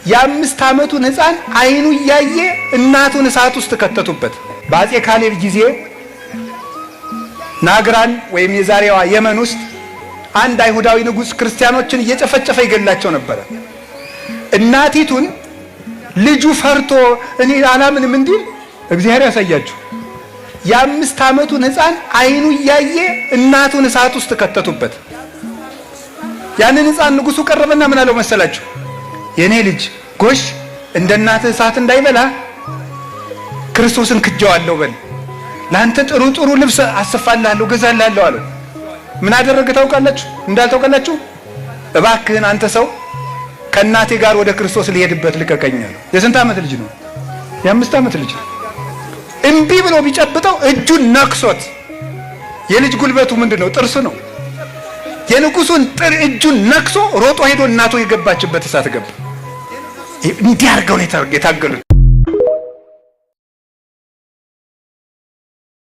የ5 ዓመቱን ሕፃን አይኑ እያየ እናቱን እሳት ውስጥ ከተቱበት። በአፄ ካሌብ ጊዜ ናግራን ወይም የዛሬዋ የመን ውስጥ አንድ አይሁዳዊ ንጉስ ክርስቲያኖችን እየጨፈጨፈ ይገላቸው ነበር። እናቲቱን ልጁ ፈርቶ እኔ አላምንም እንዲል እግዚአብሔር ያሳያችሁ። የ5 ዓመቱን ሕፃን አይኑ እያየ እናቱን እሳት ውስጥ ከተቱበት። ያንን ሕፃን ንጉሱ ቀረበና ምን አለው መሰላችሁ? የኔ ልጅ ጎሽ እንደ እናትህ እሳት እንዳይበላ ክርስቶስን ክጀዋለሁ በል፣ ላንተ ጥሩ ጥሩ ልብስ አሰፋልሃለሁ ገዛልሃለሁ አለው። ምን አደረገ ታውቃላችሁ? እንዳልታውቃላችሁ እባክህን አንተ ሰው ከእናቴ ጋር ወደ ክርስቶስ ሊሄድበት ልቀቀኝ አለው። የስንት ዓመት ልጅ ነው? የ5 ዓመት ልጅ ነው። እምቢ ብሎ ቢጨብጠው እጁን ነክሶት፣ የልጅ ጉልበቱ ምንድነው? ጥርስ ነው። የንጉሱን እጁን ነክሶ ሮጦ ሄዶ እናቱ የገባችበት እሳት ገባ። እንዲህ አድርገው ነው የታገሉት።